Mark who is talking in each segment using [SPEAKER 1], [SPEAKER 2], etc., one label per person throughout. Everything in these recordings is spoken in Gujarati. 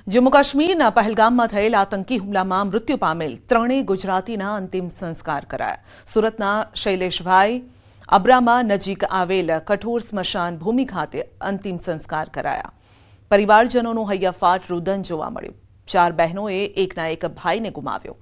[SPEAKER 1] જમ્મુ કાશ્મીરના પહેલગામમાં થયેલ આતંકી હુમલામાં મૃત્યુ પામેલ ત્રણેય ગુજરાતીના અંતિમ સંસ્કાર કરાયા। સુરતના શૈલેષભાઈ અબ્રામા નજીક આવેલ કઠોર સ્મશાન ભૂમિ ખાતે અંતિમ સંસ્કાર કરાયા। પરિવારજનોનું હૈયાફાટ રુદન જોવા મળ્યું। ચાર બહેનોએ એકના એક ભાઈને ગુમાવ્યો।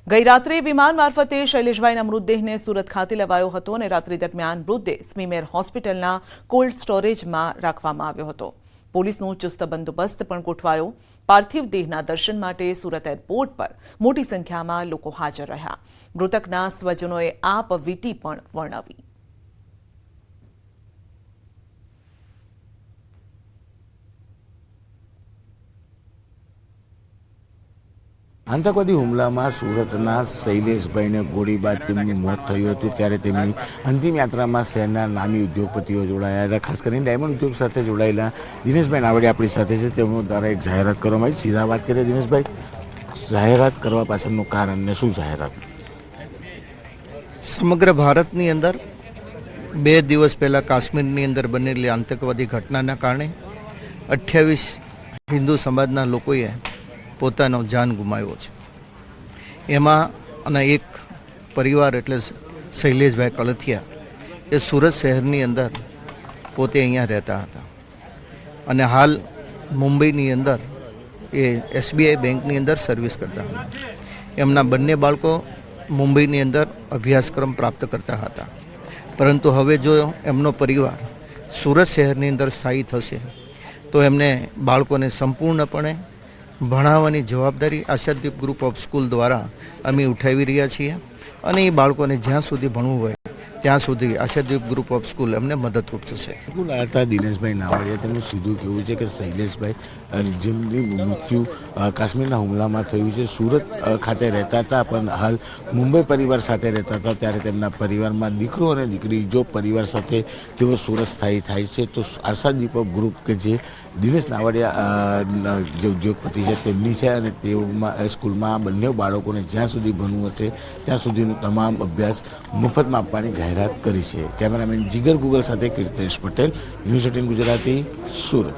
[SPEAKER 1] ગઈ રાત્રે વિમાન મારફતે શૈલેષભાઈના મૃતદેહને સુરત ખાતે લવાયો હતો અને રાત્રિ દરમિયાન મૃતદેહ સ્મીમેર હોસ્પિટલના કોલ્ડ સ્ટોરેજમાં રાખવામાં આવ્યો હતો। પોલીસનો ચુસ્ત બંદોબસ્ત પણ ગોઠવાયો। પાર્થિવ દેહના દર્શન માટે સુરત એરપોર્ટ પર મોટી સંખ્યામાં લોકો હાજર રહ્યા। મૃતકના સ્વજનોએ આપવીતી પણ વર્ણવી।
[SPEAKER 2] आतंकवादी हुमलामां सूरतना शैलेषभाईने गोळीबार तेमनी मौत थयुं हतुं त्यारे तेमनी अंतिम यात्रामां शहेરના नामी उद्योगपतिओ जोडाया हता। खास करीने डायमंड उद्योग साथे जोडाયેલા દિનેશભાઈ નાવડિયા આપણી સાથે છે। તેમનો દ્વારા એક જાહેરાત કરવામાં આવી। સીધા વાત કરીએ દિનેશભાઈ, જાહેરાત કરવા પાછળનું કારણ ને શું જાહેરાત?
[SPEAKER 3] સમગ્ર ભારતની અંદર 2 દિવસ પહેલા કાશ્મીરની અંદર બનેલી આતંકવાદી ઘટનાના કારણે 28 હિન્દુ સમાજના લોકોએ પોતાનો જાન ગુમાવ્યો છે। એમાં અને એક પરિવાર એટલે શૈલેષભાઈ કળથિયા એ સુરત શહેરની અંદર પોતે અહીંયા રહેતા હતા અને હાલ મુંબઈની અંદર એ SBI બેંકની અંદર સર્વિસ કરતા હતા। એમના બંને બાળકો મુંબઈની અંદર અભ્યાસક્રમ પ્રાપ્ત કરતા હતા, પરંતુ હવે જો એમનો પરિવાર સુરત શહેરની અંદર સ્થાયી થશે તો એમને બાળકોને સંપૂર્ણપણે ભણાવવાની જવાબદારી આશાદીપ ગ્રુપ ઓફ સ્કૂલ દ્વારા અમે ઉઠાવી રહ્યા છીએ અને એ બાળકોને જ્યાં સુધી ભણવું હોય ત્યાં સુધી આશાદીપ ગ્રુપ ઓફ સ્કૂલ એમને મદદરૂપ થશે।
[SPEAKER 2] હતા દિનેશભાઈ નાવડિયા, તેમનું સીધું કહેવું છે કે શૈલેષભાઈ જેમની મૃત્યુ કાશ્મીરના હુમલામાં થયું છે, સુરત ખાતે રહેતા હતા પણ હાલ મુંબઈ પરિવાર સાથે રહેતા હતા। ત્યારે તેમના પરિવારમાં દીકરો અને દીકરી જો પરિવાર સાથે તેઓ સુરત સ્થાયી થાય છે તો આશાદીપ ગ્રુપ કે જે દિનેશ નાવડિયા જે ઉદ્યોગપતિ છે તેમની છે અને તેઓમાં સ્કૂલમાં બંને બાળકોને જ્યાં સુધી ભણવું હશે ત્યાં સુધીનો તમામ અભ્યાસ મફતમાં આપવાની જાહેરાત કરી છે। કેમેરામેન જીગર ગુગલ સાથે કીર્તેશ પટેલ, ન્યૂઝ 18 ગુજરાતી, સુરત।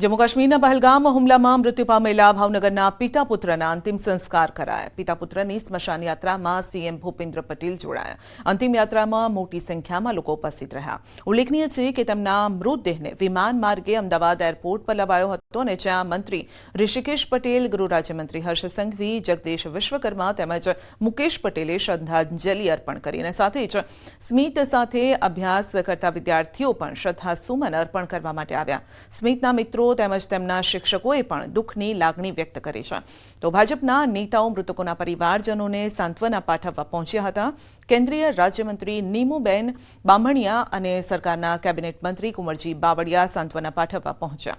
[SPEAKER 1] જમ્મુ કાશ્મીરના પહેલગામ હુમલામાં મૃત્યુ પામેલા ભાવનગરના પિતા પુત્રના અંતિમ સંસ્કાર કરાયા। પિતા પુત્રની સ્મશાન યાત્રામાં CM ભૂપેન્દ્ર પટેલ જોડાયા। અંતિમ યાત્રામાં મોટી સંખ્યામાં લોકો ઉપસ્થિત રહ્યા। ઉલ્લેખનીય છે કે તેમના મૃતદેહને વિમાન માર્ગે અમદાવાદ એરપોર્ટ પર લવાયો હતો અને જ્યાં મંત્રી ઋષિકેશ પટેલ, ગૃહ રાજ્યમંત્રી હર્ષ સંઘવી, જગદીશ વિશ્વકર્મા તેમજ મુકેશ પટેલે શ્રદ્ધાંજલિ અર્પણ કરીને સાથે જ સ્મિત સાથે અભ્યાસ કરતા વિદ્યાર્થીઓ પણ શ્રદ્ધાસુમન અર્પણ કરવા માટે આવ્યા। સ્મિતના મિત્રો તેમજ તેમના શિક્ષકોએ પણ દુઃખની લાગણી વ્યક્ત કરી છે। તો ભાજપના નેતાઓ મૃતકોના પરિવારજનોને સાંત્વના પાઠવવા પહોંચ્યા હતા। કેન્દ્રીય રાજ્યમંત્રી નીમુબેન બામણિયા અને સરકારના કેબિનેટ મંત્રી કુંવરજી બાવળિયા સાંત્વના પાઠવવા પહોંચ્યા।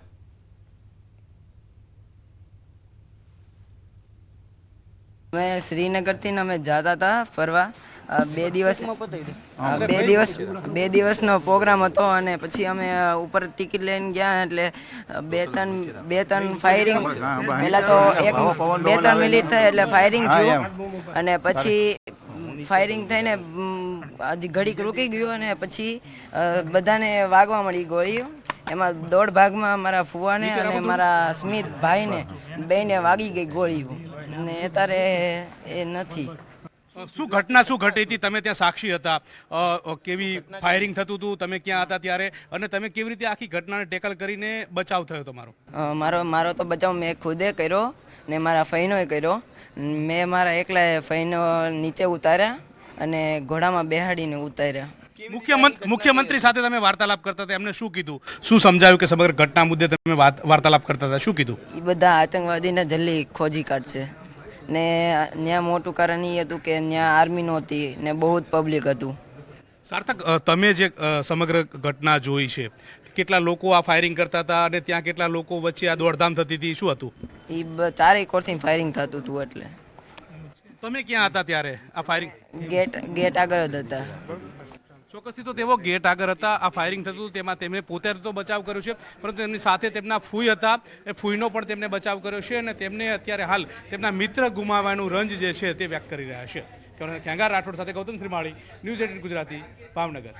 [SPEAKER 4] मैं श्रीनगर थी मैं जाता था फरवा। બે દિવસનો પ્રોગ્રામ હતો અને પછી અમે ઉપર ટિકિટ લઈને ગયા એટલે બે ત્રણ ફાયરિંગ, પહેલા તો 2-3 મિનિટ થઈ એટલે ફાયરિંગ થયું અને પછી ફાયરિંગ થઈને હજી ઘડીક રૂકી ગયું અને પછી બધાને વાગવા મળી ગોળીઓ। એમાં દોઢ ભાગમાં મારા ફુવાને અને મારા સ્મિત ભાઈને બેને વાગી ગઈ ગોળીઓ અને અત્યારે એ નથી।
[SPEAKER 5] શું ઘટના શું ઘટી હતી? તમે ત્યાં સાક્ષી હતા, કેવી ફાયરિંગ થતું હતું, તમે ક્યાં હતા ત્યારે, અને તમે કેવી રીતે આખી ઘટનાને ટેકલ કરીને બચાવ થયો તમારો?
[SPEAKER 4] મારો તો બચાવ મેં ખુદે કર્યો ને મારા ફઈનોએ કર્યો। મેં મારા એકલા ફઈનો નીચે ઉતાર્યા અને ઘોડામાં બેહાડીને ઉતાર્યા।
[SPEAKER 5] મુખ્યમંત્રી સાથે તમે વાર્તાલાપ કરતા હતા, એમને શું કીધું, શું સમજાવ્યું કે સમગ્ર ઘટના મુદ્દે તમે વાર્તાલાપ કરતા હતા, શું કીધું?
[SPEAKER 4] એ બધા આતંકવાદીને જલ્દી ખોજી કાઢશે ને ત્યાં મોટું કારણ એ હતું કે ત્યાં આર્મી નહોતી ને બહુ જ પબ્લિક હતું।
[SPEAKER 5] સાર્થક, તમે જે સમગ્ર ઘટના જોઈ છે, કેટલા લોકો આ ફાયરિંગ કરતા હતા અને ત્યાં કેટલા લોકો વચ્ચે આ દોડધામ થતી હતી, શું હતું?
[SPEAKER 4] એ ચારેય કોરથી ફાયરિંગ થતું હતું એટલે
[SPEAKER 5] તમે ક્યાં હતા ત્યારે? આ ફાયરિંગ
[SPEAKER 4] ગેટ આગળ જ હતા।
[SPEAKER 5] ચોક્કસથી તો તેઓ ગેટ આગળ હતા, આ ફાયરિંગ થતું હતું, તેમાં તેમણે પોતે તો બચાવ કર્યો છે, પરંતુ તેમની સાથે તેમના ફૂઈ હતા, એ ફૂઈનો પણ તેમને બચાવ કર્યો છે અને તેમને અત્યારે હાલ તેમના મિત્ર ગુમાવવાનું રંજ જે છે તે વ્યક્ત કરી રહ્યા છે। ખેંગાર રાઠોડ સાથે ગૌતમ શ્રીમાળી, ન્યૂઝ 18 ગુજરાતી, ભાવનગર।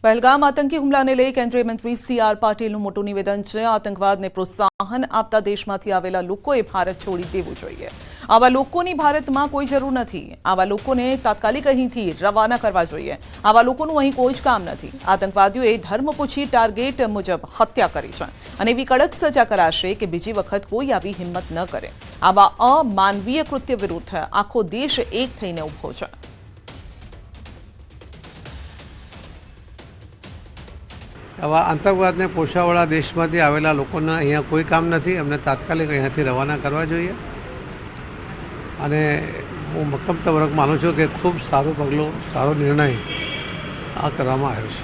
[SPEAKER 1] પહેલગામ આતંકી હુમલાને લઈ કેન્દ્રીય મંત્રી CR પાટીલનું મોટું નિવેદન છે. આતંકવાદને પ્રોત્સાહન આપતા દેશમાંથી આવેલા લોકોએ ભારત છોડી દેવું જોઈએ. આવા લોકોની ભારતમાં કોઈ જરૂર નથી. આવા લોકોને તાત્કાલિક અહીંથી રવાના કરવા જોઈએ. આવા લોકોનું અહીં કોઈ જ કામ નથી. આતંકવાદીઓએ ધર્મ પૂછી ટાર્ગેટ મુજબ હત્યા કરી છે અને એવી કડક સજા કરાશે કે બીજી વખત કોઈ આવી હિંમત ન કરે. આવા અમાનવીય કૃત્ય વિરુદ્ધ આખો દેશ એક થઈને ઊભો છે.
[SPEAKER 6] આવા આતંકવાદને પોષાવાળા દેશમાંથી આવેલા લોકોના અહીંયા કોઈ કામ નથી. એમને તાત્કાલિક અહીંયાથી રવાના કરવા જોઈએ. અને હું મક્કમતાપૂર્વક માનું છું કે ખૂબ સારું પગલું, સારો નિર્ણય આ કરવામાં આવ્યો છે.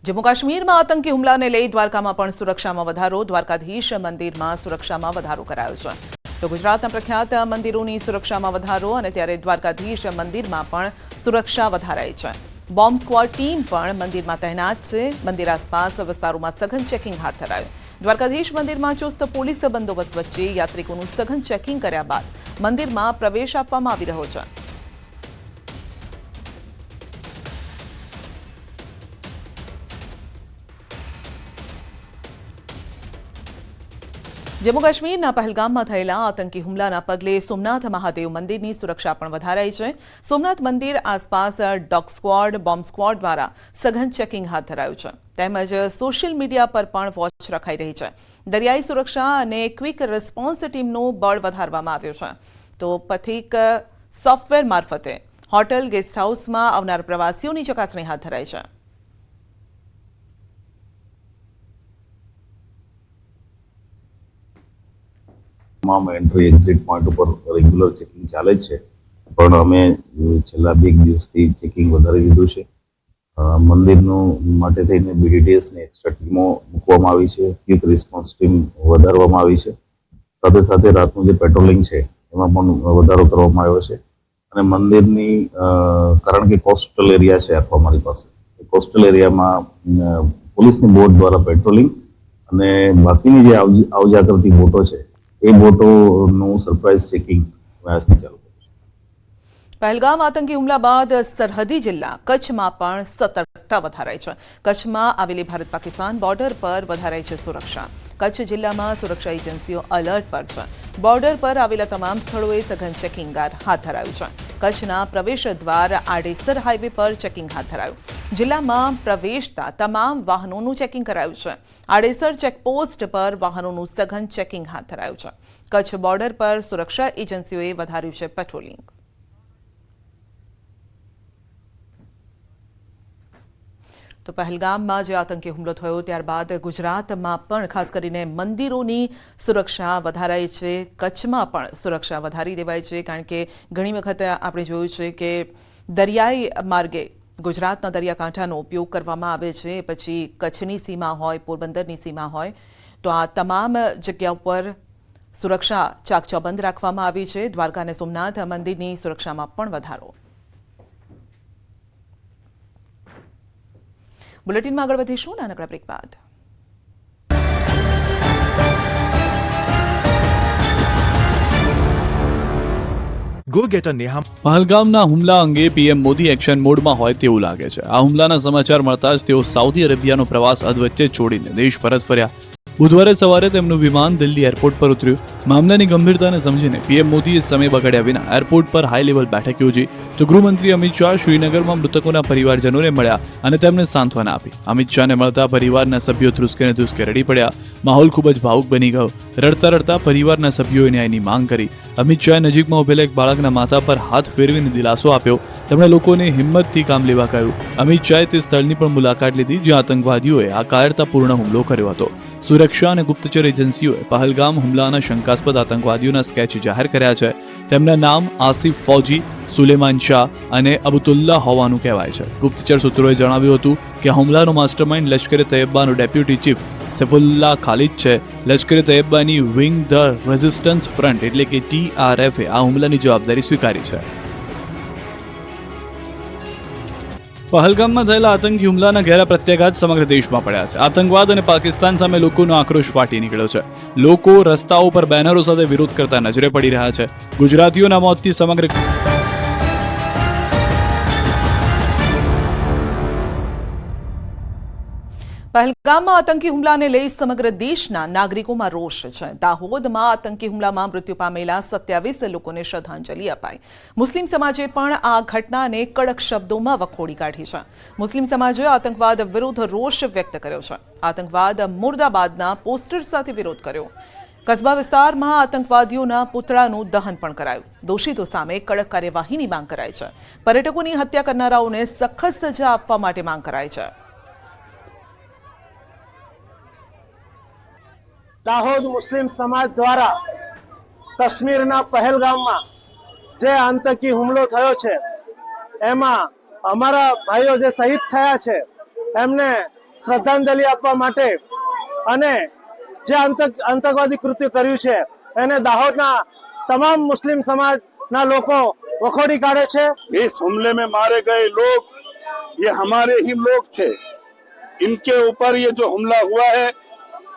[SPEAKER 1] જમ્મુ કાશ્મીરમાં આતંકી હુમલાને લઈ દ્વારકામાં પણ સુરક્ષામાં વધારો. દ્વારકાધીશ મંદિરમાં સુરક્ષામાં વધારો કરાયો છે. તો ગુજરાતના પ્રખ્યાત મંદિરોની સુરક્ષામાં વધારો અને ત્યારે દ્વારકાધીશ મંદિરમાં પણ સુરક્ષા વધારાઈ છે. બોમ્બ સ્ક્વોડ ટીમ પણ મંદિરમાં તૈનાત છે. મંદિર આસપાસ વિસ્તારોમાં સઘન ચેકિંગ હાથ ધરાયું. દ્વારકાધીશ મંદિરમાં ચુસ્ત પોલીસ બંદોબસ્ત વચ્ચે યાત્રિકોનું સઘન ચેકિંગ કર્યા બાદ મંદિરમાં પ્રવેશ આપવામાં આવી રહ્યો છે. જમ્મુ કાશ્મીરના પહેલગામમાં થયેલા આતંકી હુમલાના પગલે સોમનાથ મહાદેવ મંદિરની સુરક્ષા પણ વધારાઈ છે. સોમનાથ મંદિર આસપાસ ડોગ સ્ક્વોડ, બોમ્બ સ્ક્વોડ દ્વારા સઘન ચેકિંગ હાથ ધરાયું છે. તેમજ સોશિયલ મીડિયા પર પણ વોચ રખાઈ રહી છે. દરિયાઈ સુરક્ષા અને ક્વિક રિસ્પોન્સ ટીમનું બળ વધારવામાં આવ્યું છે. તો પથિક સોફ્ટવેર મારફતે હોટેલ, ગેસ્ટ હાઉસમાં આવનાર પ્રવાસીઓની ચકાસણી હાથ ધરાઈ છે.
[SPEAKER 7] તમામ એન્ટ્રી એક્ઝિટ પોઈન્ટ ઉપર રેગ્યુલર ચેકિંગ ચાલે જ છે, પણ અમે છેલ્લા 2 દિવસથી ચેકિંગ વધારી દીધું છે. મંદિરનું માટે થઈને BDTS ને એક્સ્ટ્રા ટીમો મૂકવામાં આવી છે. ક્વિક રિસ્પોન્સ ટીમ વધારવામાં આવી છે. સાથે સાથે રાતનું જે પેટ્રોલિંગ છે એમાં પણ વધારો કરવામાં આવ્યો છે. અને મંદિરની કારણ કે કોસ્ટલ એરિયા છે આખો અમારી પાસે, કોસ્ટલ એરિયામાં પોલીસની બોટ દ્વારા પેટ્રોલિંગ અને બાકીની જે આવજા કરતી બોટો છે એ બોટોનું સરપ્રાઇઝ ચેકિંગ આજથી ચાલુ કર્યું છે.
[SPEAKER 1] પહેલગામ આતંકી હુમલા બાદ સરહદી જિલ્લા કચ્છમાં પણ સતર્કતા વધારાઈ છે. કચ્છમાં આવેલી ભારત પાકિસ્તાન બોર્ડર પર વધારાઈ છે સુરક્ષા. કચ્છ જિલ્લામાં સુરક્ષા એજન્સીઓ એલર્ટ પર છે. બોર્ડર પર આવેલા તમામ સ્થળોએ સઘન ચેકિંગ હાથ ધરાયું છે. કચ્છના પ્રવેશ દ્વાર આડેસર હાઈવે પર ચેકિંગ હાથ ધરાયું. જિલ્લામાં પ્રવેશતા તમામ વાહનોનું ચેકિંગ કરાયું છે. આડેસર ચેકપોસ્ટ પર વાહનોનું સઘન ચેકિંગ હાથ ધરાયું છે. કચ્છ બોર્ડર પર સુરક્ષા એજન્સીઓએ વધાર્યું છે પેટ્રોલિંગ. તો પહેલગામમાં જે આતંકી હુમલો થયો ત્યારબાદ ગુજરાતમાં પણ ખાસ કરીને મંદિરોની સુરક્ષા વધારાઈ છે. કચ્છમાં પણ સુરક્ષા વધારી દેવાઈ છે, કારણ કે ઘણી વખત આપણે જોયું છે કે દરિયાઈ માર્ગે ગુજરાતના દરિયાકાંઠાનો ઉપયોગ કરવામાં આવે છે. પછી કચ્છની સીમા હોય, પોરબંદરની સીમા હોય, તો આ તમામ જગ્યા પર સુરક્ષા ચાકચોબંધ રાખવામાં આવી છે. દ્વારકા અને સોમનાથ મંદિરની સુરક્ષામાં પણ વધારો. બુલેટિનમાં આગળ વધીશું નાનકડા બ્રેક બાદ.
[SPEAKER 8] પહલગામના હુમલા અંગે PM મોદી એક્શન મોડમાં હોય તેવું લાગે છે. આ હુમલાના સમાચાર મળતા જ તેઓ સાઉદી અરેબિયાનો પ્રવાસ અધવચ્ચે છોડીને દેશ પરત ફર્યા. બુધવારે સવારે તેમનું વિમાન દિલ્હી એરપોર્ટ પર ઉતર્યું. મામલાની ગંભીરતાને સમજીને PM મોદીએ સમય બગાડ્યા વિના એરપોર્ટ પર હાઈ લેવલ બેઠક યોજી. તો ગૃહમંત્રી અમિત શાહ શ્રીનગરમાં મૃતકોના પરિવારજનોને મળ્યા અને તેમને સાંત્વના આપી. અમિત શાહને મળતા પરિવારના સભ્યો ધ્રુસકે રડી પડ્યા. માહોલ ખૂબ જ ભાવુક બની ગયો. રડતા રડતા પરિવારના સભ્યોએ ન્યાયની માંગ કરી. અમિત શાહે નજીકમાં ઉભેલા એક બાળકના માથા પર હાથ ફેરવીને દિલાસો આપ્યો. તેમણે લોકોને હિંમતથી કામ લેવા કહ્યું. અમિત શાહે તે સ્થળની પણ મુલાકાત લીધી જ્યાં આતંકવાદીઓએ આ કાયરતાપૂર્ણ હુમલો કર્યો હતો. સુરક્ષા અને ગુપ્તચર એજન્સીઓએ પહલગામ હુમલાના શંકાસ્પદ આતંકવાદીઓના સ્કેચ જાહેર કર્યા છે. તેમના નામ આસિફ ફૌજી, સુલેમાન શાહ અને અબુતુલ્લા હોવાનું કહેવાય છે. ગુપ્તચર સૂત્રોએ જણાવ્યું હતું કે હુમલાનો માસ્ટરમાઇન્ડ લશ્કરે તૈયબાનો ડેપ્યુટી ચીફ સૈફુલ્લાહ ખાલિદ છે. લશ્કરે તૈયબાની વિંગ ધ રેઝિસ્ટન્સ ફ્રન્ટ એટલે કે TRF આ હુમલાની જવાબદારી સ્વીકારી છે. પહલગામમાં થયેલા આતંકી હુમલાના ઘેરા પ્રત્યાઘાત સમગ્ર દેશમાં પડ્યા છે. આતંકવાદ અને પાકિસ્તાન સામે લોકોનો આક્રોશ ફાટી નીકળ્યો છે. લોકો રસ્તાઓ પર બેનરો સાથે વિરોધ કરતા નજરે પડી રહ્યા છે. ગુજરાતીઓના મોતથી સમગ્ર
[SPEAKER 1] પહેલગામમાં આતંકી હુમલાને લઈ સમગ્ર દેશના નાગરિકોમાં રોષ છે. દાહોદમાં આતંકી હુમલામાં મૃત્યુ પામેલા 27 લોકોને શ્રદ્ધાંજલિ અપાઈ. મુસ્લિમ સમાજે પણ આ ઘટનાને કડક શબ્દોમાં વખોડી કાઢી છે. મુસ્લિમ સમાજે આતંકવાદ વિરુદ્ધ રોષ વ્યક્ત કર્યો છે. આતંકવાદ મુર્દાબાદના પોસ્ટર સાથે વિરોધ કર્યો. કસ્બા વિસ્તારમાં આતંકવાદીઓના પુતળાનું દહન પણ કરાયું. દોષિતો સામે કડક કાર્યવાહીની માંગ કરાઈ છે. પર્યટકોની હત્યા કરનારાઓને સખત સજા આપવા માટે માંગ કરાઈ છે.
[SPEAKER 9] દાહોદ મુસ્લિમ સમાજ દ્વારા કાશ્મીરના પહેલગામમાં જે આતંકી હુમલો થયો છે એમાં અમારા ભાઈઓ જે શહીદ થયા છે એમને શ્રદ્ધાંજલિ આપવા માટે અને જે આતંકવાદી કૃત્ય કર્યું છે એને દાહોદના તમામ મુસ્લિમ સમાજના લોકો વખોડી કાઢે છે.
[SPEAKER 10] इस हमले में मारे गए लोग ये हमारे ही लोग थे. इनके ऊपर ये जो हमला हुआ है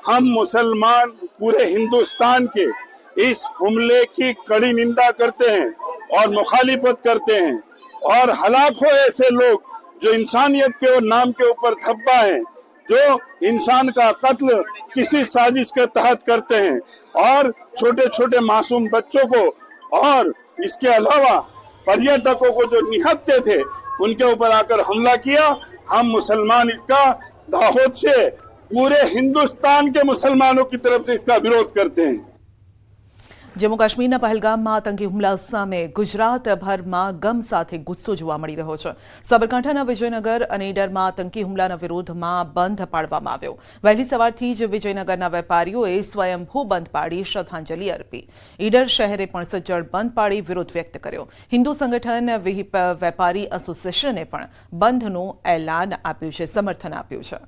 [SPEAKER 10] हम मुसलमान पूरे हिंदुस्तान के इस हमले की कड़ी निंदा करते हैं और मुखालिफत करते हैं और हलाकों ऐसे लोग जो इंसानियत के और नाम के ऊपर धब्बा हैं, जो इंसान का कत्ल किसी साजिश के तहत करते हैं और छोटे छोटे मासूम बच्चों को और इसके अलावा पर्यटकों को जो निहत्ते थे उनके ऊपर आकर हमला किया. हम मुसलमान इसका दाहोद से पूरे हिंदुस्तान के मुसलमानों की तरफ से इसका विरोध करते हैं.
[SPEAKER 1] જમ્મુ કાશ્મીરના પહેલગામમાં આતંકી હુમલા સામે ગુજરાતભરમાં ગમ સાથે ગુસ્સો જોવા મળી રહ્યો છે. સાબરકાંઠાના વિજયનગર અને ઈડરમાં આતંકી હુમલાના વિરોધમાં બંધ પાડવામાં આવ્યો. વહેલી સવારથી જ વિજયનગરના વેપારીઓએ સ્વયંભૂ બંધ પાડી શ્રદ્ધાંજલિ અર્પી. ઈડર શહેરે પણ સજ્જડ બંધ પાડી વિરોધ વ્યક્ત કર્યો. હિન્દુ સંગઠન વિહિપ વેપારી એસોસિએશને પણ બંધનું એલાન આપ્યું છે, સમર્થન આપ્યું છે.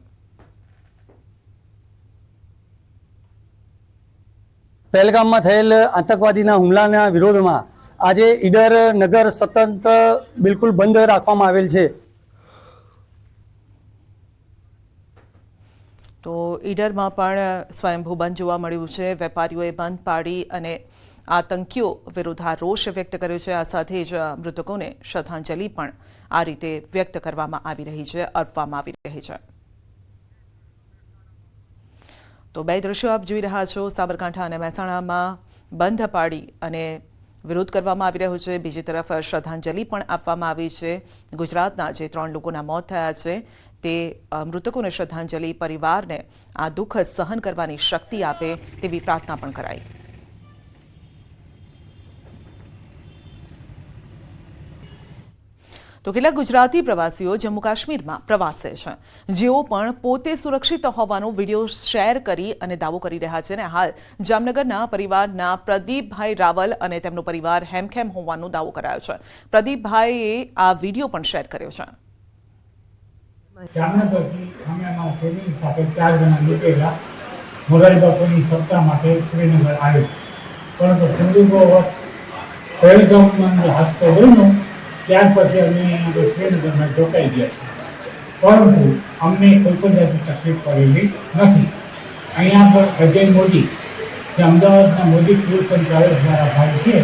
[SPEAKER 11] પહેલગામમાં થયેલ આતંકવાદીના હુમલાના વિરોધમાં આજે ઈડર નગર સતત બિલકુલ બંધ રાખવામાં આવેલ છે.
[SPEAKER 1] તો ઈડરમાં પણ સ્વયંભૂ બંધ જોવા મળ્યું છે. વેપારીઓએ બંધ પાડી અને આતંકીઓ વિરુદ્ધ રોષ વ્યક્ત કર્યો છે. આ સાથે જ મૃતકોને શ્રદ્ધાંજલિ પણ આ રીતે વ્યક્ત કરવામાં આવી રહી છે, અર્પવામાં આવી રહી છે. તો બે દ્રશ્યો આપ જોઈ રહ્યા છો. સાબરકાંઠા અને મહેસાણામાં બંધ પાડી અને વિરોધ કરવામાં આવી રહ્યો છે. બીજી તરફ શ્રદ્ધાંજલિ પણ આપવામાં આવી છે. ગુજરાતના જે 3 લોકોના મોત થયા છે તે મૃતકોને શ્રદ્ધાંજલિ, પરિવારને આ દુઃખ સહન કરવાની શક્તિ આપે તેવી પ્રાર્થના પણ કરાઈ. તો કેટલાક ગુજરાતી પ્રવાસીઓ જમ્મુ કાશ્મીરમાં પ્રવાસે છે, જેઓ પણ પોતે સુરક્ષિત હોવાનો વિડીયો શેર કરી અને દાવો કરી રહ્યા છે. અને હાલ જામનગરના પરિવારના પ્રદીપભાઈ રાવલ અને તેમનો પરિવાર હેમખેમ હોવાનો દાવો કરાયો છે. પ્રદીપભાઈએ આ વિડીયો પણ શેર કર્યો છે.
[SPEAKER 12] જામનગરથી અમે અમારા ફેમિલી સાથે 4 જણા નીકળેલા મોરારી બાપુની સપ્તાહ માટે શ્રીનગર આવ્યો, પરંતુ સંજોગોવશ પહેલગામમાં હાદસો બન્યો ત્યાર પછી અમે શ્રીનગરમાં રોકાઈ ગયા છીએ. પરંતુ અમને કોઈ પણ જાતની તકલીફ પડેલી નથી. અહીંયા પર અજય મોદી જે અમદાવાદના મોદી ટૂર્સ એન્ડ ટ્રાવેલ્સ દ્વારા ભાઈ છે,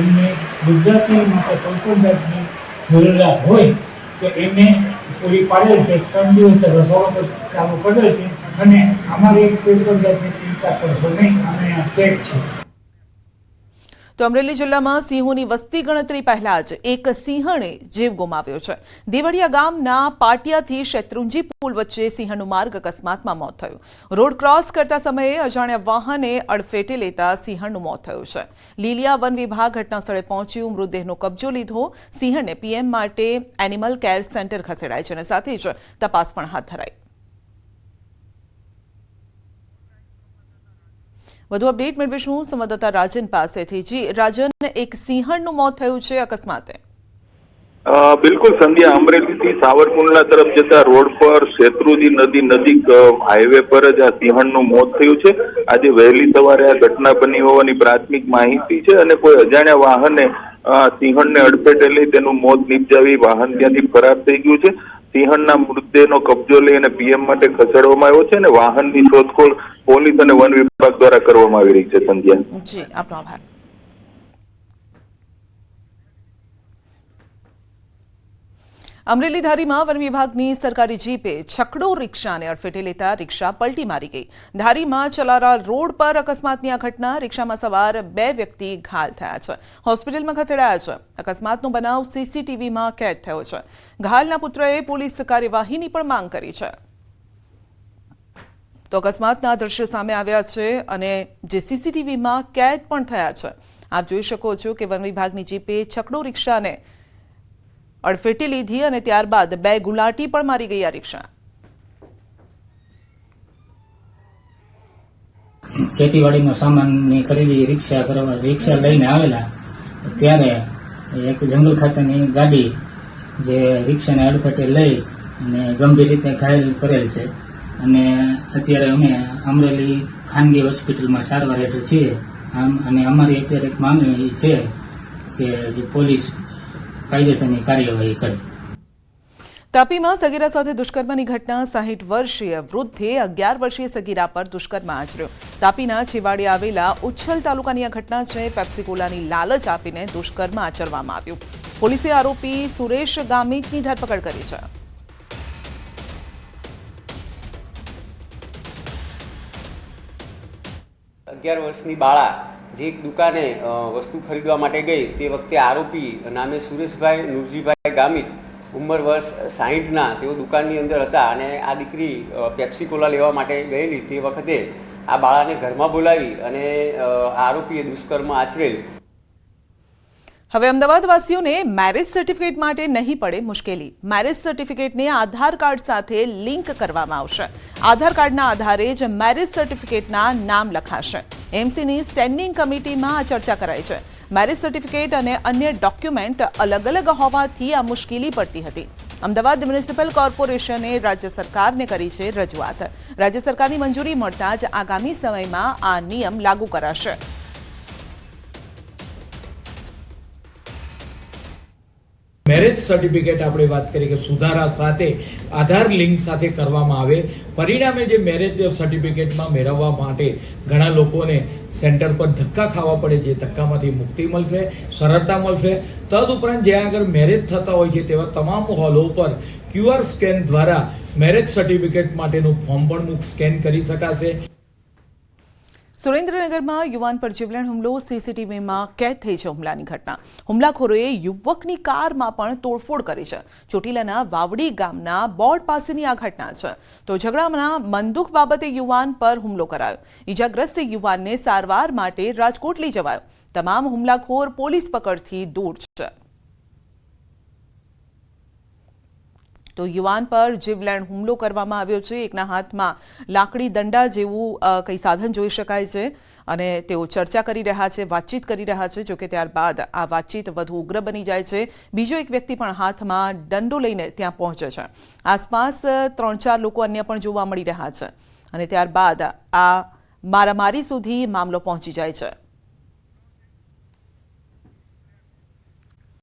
[SPEAKER 12] એમને ગુજરાતી માટે કોઈ પણ જાતની જરૂરિયાત હોય તો એમને પૂરી પાડેલ છે. 3 દિવસ રસોડો ચાલુ કરેલ છે અને અમારી કોઈ પણ જાતની ચિંતા કરશો નહીં, અમે અહીંયા સેફ છીએ.
[SPEAKER 1] તો અમરેલી જિલ્લામાં સિંહોની વસ્તી ગણતરી પહેલા જ એક સિંહણે જીવ ગુમાવ્યો છે. દેવળિયા ગામના પાટિયાથી શેત્રુંજી પુલ વચ્ચે સિંહણનું માર્ગ અકસ્માતમાં મોત થયું. રોડ ક્રોસ કરતા સમયે અજાણ્યા વાહને અડફેટે લેતા સિંહણનું મોત થયું છે. લીલિયા વન વિભાગ ઘટના સ્થળે પહોંચ્યું, મૃતદેહનો કબજો લીધો. સિંહણને પીએમ માટે એનિમલ કેર સેન્ટર ખસેડાય છે અને સાથે જ તપાસ પણ હાથ ધરાઈ. વધુ અપડેટ મેળવીશું સંવાદદાતા રાજન પાસેથી. જી રાજન, એક સિંહણનું મોત થયું છે અકસ્માતે.
[SPEAKER 13] બિલકુલ સંધ્યા, અમરેલીથી સાવરકુંડલા તરફ જતા રોડ પર શેત્રુજી નદી નજીક હાઈવે પર જ આ સિંહણનું મોત થયું છે. આજે વહેલી સવારે આ ઘટના બની હોવાની પ્રાથમિક માહિતી છે અને કોઈ અજાણ્યા વાહને સિંહણને અડફેટે લઈ તેનું મોત નિપજાવી વાહન ત્યાંથી ફરાર થઈ ગયું છે. સિંહણના મૃતદેહનો કબજો લઈ અને પીએમ માટે ખસેડવામાં આવ્યો છે અને વાહનની શોધખોળ પોલીસ અને વન વિભાગ દ્વારા કરવામાં આવી રહી છે. સંધ્યા
[SPEAKER 1] જી, આપનો આભાર. અમરેલી ધારીમાં વન વિભાગની સરકારી જીપે છકડો રિક્ષાને અડફેટે લેતા રિક્ષા પલટી મારી ગઈ. ધારીમાં ચલારા રોડ પર અકસ્માતની આ ઘટના. રિક્ષામાં સવાર 2 વ્યક્તિ ઘાયલ થયા છે, હોસ્પિટલમાં ખસેડાયા છે. અકસ્માતનો બનાવ સીસીટીવીમાં કેદ થયો છે. ઘાયલના પુત્રએ પોલીસ કાર્યવાહીની પણ માંગ કરી છે. તો અકસ્માતના દ્રશ્યો સામે આવ્યા છે અને જે સીસીટીવીમાં કેદ પણ થયા છે. આપ જોઈ શકો છો કે વન વિભાગની જીપે છકડો રિક્ષાને અડફેટે લીધી અને ત્યારબાદ 2 ગુલાટી પણ મારી ગઈ આ રિક્ષા.
[SPEAKER 12] ખેતીવાડીનો સામાનની ખરીદી રિક્ષા લઈને આવેલા ત્યારે એક જંગલ ખાતાની ગાડી જે રિક્ષાને અડફેટે લઈ અને ગંભીર રીતે ઘાયલ કરેલ છે અને અત્યારે અમે અમરેલી ખાનગી હોસ્પિટલમાં સારવાર હેઠળ છીએ. અને અમારી અત્યારે એક માંગણી છે કે પોલીસ કાયદેસરની કાર્યવાહી કરે.
[SPEAKER 1] તાપીમાં સગીરા સાથે દુષ્કર્મની ઘટના. 60 વર્ષીય વૃદ્ધે 11 વર્ષીય સગીરા પર દુષ્કર્મ આચર્યો. તાપીના છેવાડે આવેલા ઉચ્છલ તાલુકાની આ ઘટના છે. પેપ્સીકોલાની લાલચ આપીને દુષ્કર્મ આચરવામાં આવ્યું. પોલીસે આરોપી સુરેશ ગામિતની ધરપકડ કરી છે.
[SPEAKER 14] અગિયાર વર્ષની બાળા જે એક દુકાને વસ્તુ ખરીદવા માટે ગઈ તે વખતે આરોપી નામે સુરેશભાઈ નુરજીભાઈ ગામિત ઉંમર વર્ષ 60ના તેઓ દુકાનની અંદર હતા અને આ દીકરી પેપ્સી કોલા લેવા માટે ગયેલી તે વખતે આ બાળાને ઘરમાં બોલાવી અને આરોપીએ દુષ્કર્મ આચરેલ.
[SPEAKER 1] હવે અમદાવાદવાસીઓને મેરેજ સર્ટિફિકેટ માટે નહીં પડે મુશ્કેલી. મેરેજ સર્ટિફિકેટને આધાર કાર્ડ સાથે લિંક કરવામાં આવશે. આધાર કાર્ડના આધારે જ મેરેજ સર્ટિફિકેટના નામ લખાશે. એમસીની સ્ટેન્ડિંગ કમિટીમાં આ ચર્ચા કરાઈ છે. મેરેજ સર્ટિફિકેટ અને અન્ય ડોક્યુમેન્ટ અલગ અલગ હોવાથી આ મુશ્કેલી પડતી હતી. અમદાવાદ મ્યુનિસિપલ કોર્પોરેશને રાજ્ય સરકારને કરી છે રજૂઆત. રાજ્ય સરકારની મંજૂરી મળતા જ આગામી સમયમાં આ નિયમ લાગુ કરાશે.
[SPEAKER 15] મેરેજ સર્ટિફિકેટ આપણે વાત કરીએ કે સુધારા સાથે આધાર લિંક સાથે કરવામાં આવે. પરિણામે જે મેરેજ સર્ટિફિકેટમાં મેળવવા માટે ઘણા લોકોને સેન્ટર પર ધક્કા ખાવા પડે છે. ધક્કામાંથી મુક્તિ મળશે, સરળતા મળશે. તદુપરાંત જ્યાં આગળ મેરેજ થતા હોય છે તેવા તમામ હોલો પર QR સ્કેન દ્વારા મેરેજ સર્ટિફિકેટ માટેનું ફોર્મ પણ સ્કેન કરી શકાશે.
[SPEAKER 1] સુરેન્દ્રનગરમાં યુવાન પર જીવલેણ હુમલો. સીસીટીવીમાં કેદ થઈ છે હુમલાની ઘટના. હુમલાખોરોએ યુવકની કારમાં પણ તોડફોડ કરી છે. ચોટીલાના વાવડી ગામના બોર્ડ પાસેની આ ઘટના છે. તો ઝઘડાના બંદૂક બાબતે યુવાન પર હુમલો કરાયો. ઈજાગ્રસ્ત યુવાનને સારવાર માટે રાજકોટ લઈ જવાયો. તમામ હુમલાખોર પોલીસ પકડથી દૂર છે. તો યુવાન પર જીવલેણ હુમલો કરવામાં આવ્યો છે. એકના હાથમાં લાકડી દંડા જેવું કંઈ સાધન જોઈ શકાય છે અને તેઓ ચર્ચા કરી રહ્યા છે, વાતચીત કરી રહ્યા છે. જોકે ત્યારબાદ આ વાતચીત વધુ ઉગ્ર બની જાય છે. બીજો એક વ્યક્તિ પણ હાથમાં દંડો લઈને ત્યાં પહોંચે છે. આસપાસ 3-4 લોકો અન્ય પણ જોવા મળી રહ્યા છે અને ત્યારબાદ આ મારામારી સુધી મામલો પહોંચી જાય છે.